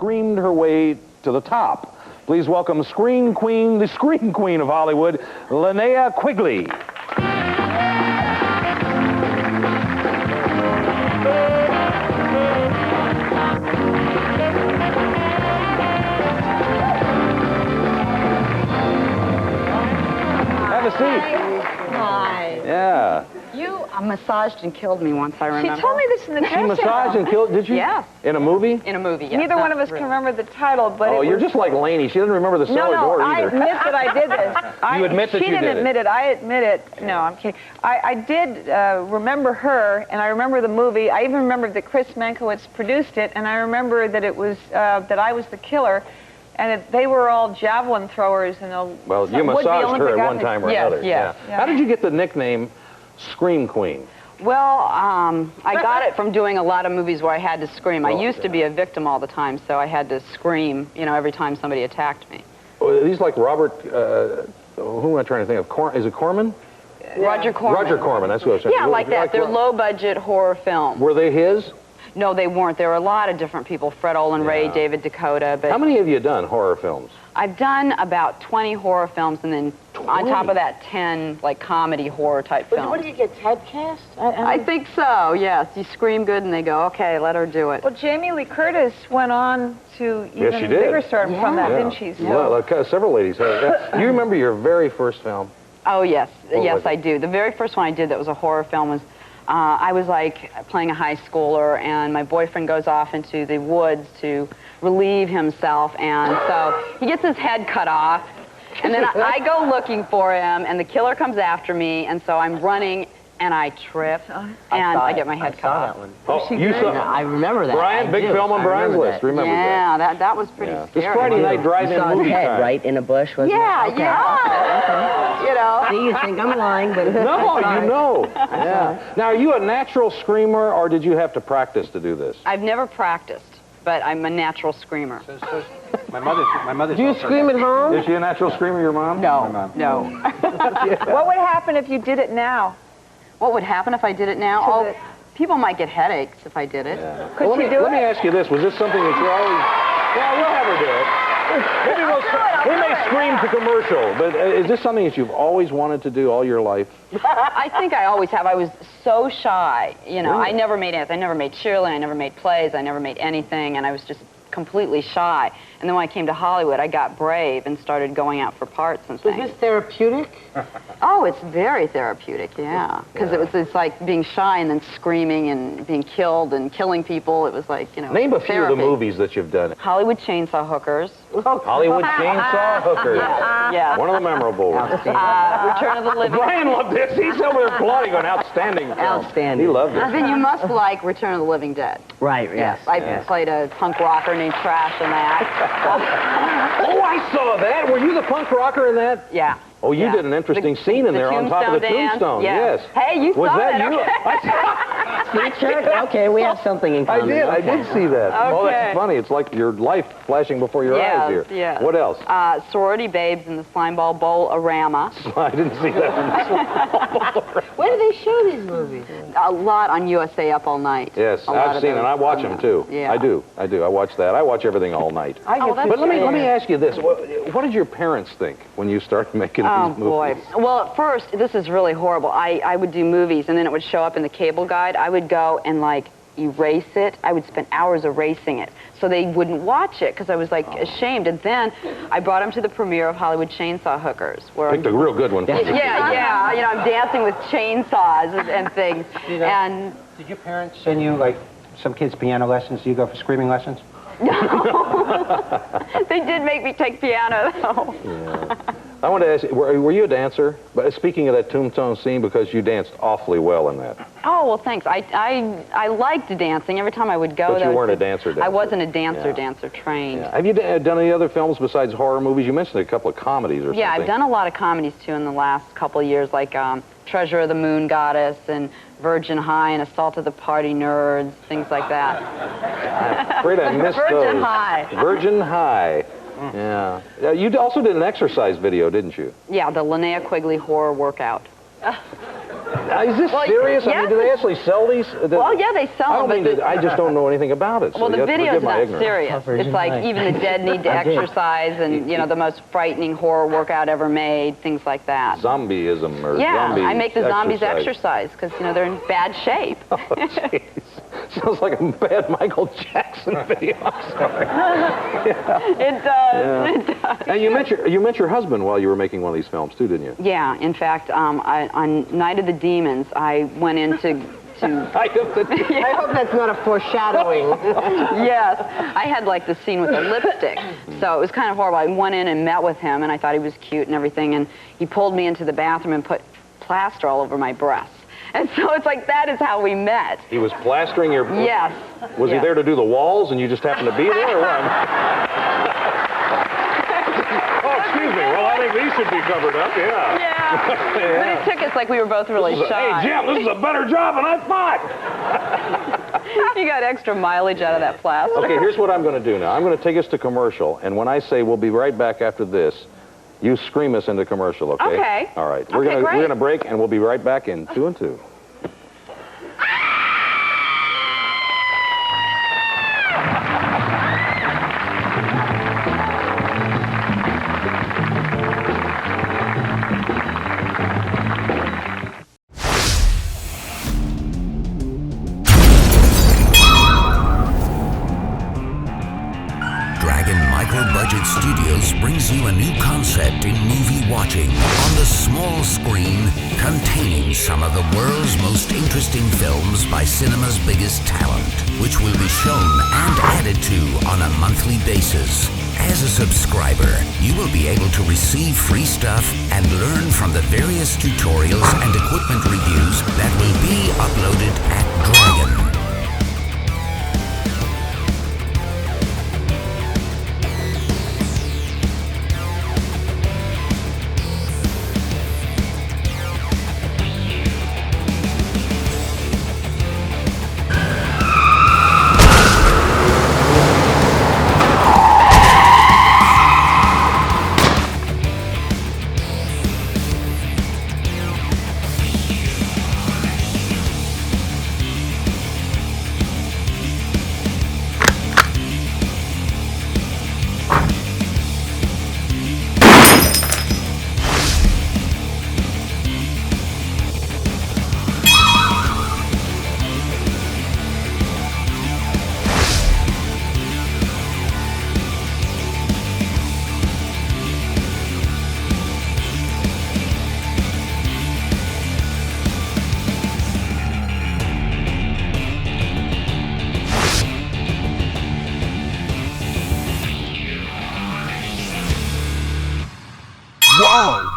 screamed her way to the top. Please welcome Screen Queen, the Screen Queen of Hollywood, Linnea Quigley. Have a seat. Hi. Yeah. You massaged and killed me once, I remember. She told me this in the dressing room. She massaged and killed, did you? Yes. In a movie? In a movie, yes. Neither one of us can remember the title, but Oh, you're just like Lainey. She doesn't remember the cellar door I either. admit that I did this. You admit that you did it. She didn't admit it. I admit it. No, I'm kidding. I did remember her, and I remember the movie. I even remember that Chris Mankiewicz produced it, and I remember that it was that I was the killer. And they were all javelin throwers. And well, you massaged her at one time or another. Yes. How did you get the nickname Scream Queen? Well, I got it from doing a lot of movies where I had to scream. I used to be a victim all the time, so I had to scream, you know, every time somebody attacked me. Are these like Robert, who am I trying to think of? Is it Corman? Roger Corman. Roger Corman, that's what I was saying. Yeah, like that. They're low-budget horror films. Were they his? No, they weren't. There were a lot of different people. Fred Olin Ray, David Dakota. But how many have you done, horror films? I've done about 20 horror films, and then 20? on top of that, 10 like comedy horror type films. What do you get, typecast? I think so, yes. You scream good, and they go, okay, let her do it. Well, Jamie Lee Curtis went on to even she did. bigger stardom from that, didn't she? So. Well, several ladies have. Do you remember your very first film? Oh, yes. Yes, I it? do. The very first one I did that was a horror film was I was like playing a high schooler, and my boyfriend goes off into the woods to relieve himself, and so he gets his head cut off, and then I go looking for him, and the killer comes after me, and so I'm running, and I trip, and I get my head cut off. That one. Oh, you saw? I remember that. Brian, big film on Brian's list. Remember that? Yeah, that was pretty scary. This Friday night drive-in movie head, time. right, in a bush, wasn't Yeah, it? Okay. yeah. You know. See, you think I'm lying, but No, you know. Yeah. Now, are you a natural screamer, or did you have to practice to do this? I've never practiced, but I'm a natural screamer. My mother's. Do you scream at home? Is she a natural screamer, your mom? No, no. What would happen if you did it now? What would happen if I did it now? Oh, people might get headaches if I did it. Yeah. Well, let me ask you this. Was this something that you always... Well, we'll have her do it. We may scream to commercial, but is this something that you've always wanted to do all your life? I think I always have. I was so shy. You know, Really? I never made anything. I never made cheerleading. I never made plays. I never made anything, and I was just completely shy. And then when I came to Hollywood, I got brave and started going out for parts and Was things. this therapeutic? Oh, it's very therapeutic, yeah. Because it's like being shy and then screaming and being killed and killing people. It was like, you know, Name a few therapy. of the movies that you've done. Hollywood Chainsaw Hookers. Hollywood Chainsaw Hookers. Yeah. One of the memorable ones. Return of the Living Brian loved this. He's over there applauding, going, outstanding film. Outstanding. He loved it. Then you must like Return of the Living Dead. Right, yes. I played a punk rocker named Trash in that. Oh, I saw that. Were you the punk rocker in that? Yeah. Oh, you did an interesting scene in there on top of the tombstone. Yes. Hey, you Was saw that it. you? Okay. Okay, we have something in common. I did see that. Oh, Okay. that's funny. It's like your life flashing before your eyes here. Yes. What else? Sorority Babes in the Slimeball Bowl-orama. I didn't see that. Where do they show these movies? A lot on USA Up All Night. Yes, A lot I've of seen it. those. I watch them too. Yeah. I do. I watch that. I watch everything all night. Oh, that's But let good. me ask you this. What did your parents think when you started making Oh, these movies? boy. Well, at first, this is really horrible. I would do movies, and then it would show up in the cable guide. I would go and, like, erase it. I would spend hours erasing it. So they wouldn't watch it, because I was, like, ashamed. And then I brought them to the premiere of Hollywood Chainsaw Hookers. Where Picked a real good one for you. Yeah. You know, I'm dancing with chainsaws and things. And Did your parents send you, like, some kids' piano lessons? Do you go for screaming lessons? they did make me take piano, though. Yeah. I want to ask you, were you a dancer? But speaking of that tombstone scene, because you danced awfully well in that. Oh, well, thanks. I liked dancing. Every time I would go, But you weren't a dancer. I wasn't a dancer dancer-trained. Yeah. Have you done any other films besides horror movies? You mentioned a couple of comedies or something. Yeah, I've done a lot of comedies, too, in the last couple of years, like Treasure of the Moon Goddess and Virgin High and Assault of the Party Nerds, things like that. I'm afraid I missed Virgin those. High. Virgin High. Yeah. You also did an exercise video, didn't you? Yeah, the Linnea Quigley horror workout. Is this Well, serious? I yes, mean, do they actually sell these? Well, yeah, they sell I don't them. mean to, I just don't know anything about it. So Well, the you have to video's forgive my not ignorance. serious. Covered It's in like light. even the dead need to I did. exercise, and you know, the most frightening horror workout ever made, things like that. Zombieism or Yeah, zombie I make the zombies exercise because you know they're in bad shape. Oh, jeez. Sounds like a bad Michael Jackson video. I'm sorry. It does. Yeah. It does. And you met your husband while you were making one of these films too, didn't you? Yeah. In fact, on Night of the Demons, I went into I hope that's not a foreshadowing. yes, I had like the scene with the lipstick, so it was kind of horrible. I went in and met with him, and I thought he was cute and everything, and he pulled me into the bathroom and put plaster all over my breasts. And so it's like, that is how we met. He was plastering your... Yes. Was he there to do the walls and you just happened to be there or what? Oh, excuse me. Well, I think these should be covered up, yeah. Yeah. But it took us like we were both really shy. Hey, Jim, this is a better job than I thought. You got extra mileage out of that plaster. Okay, here's what I'm going to do now. I'm going to take us to commercial, and when I say we'll be right back after this, you scream us into commercial, okay? Okay. All right. Okay, great. We're gonna break, and we'll be right back in 2 and 2. Dragon Micro-Budget Studios brings you a new concept in movie watching on the small screen, containing some of the world's most interesting films by cinema's biggest talent, which will be shown and added to on a monthly basis. As a subscriber, you will be able to receive free stuff and learn from the various tutorials and equipment reviews that will be uploaded at Dragon. Wow!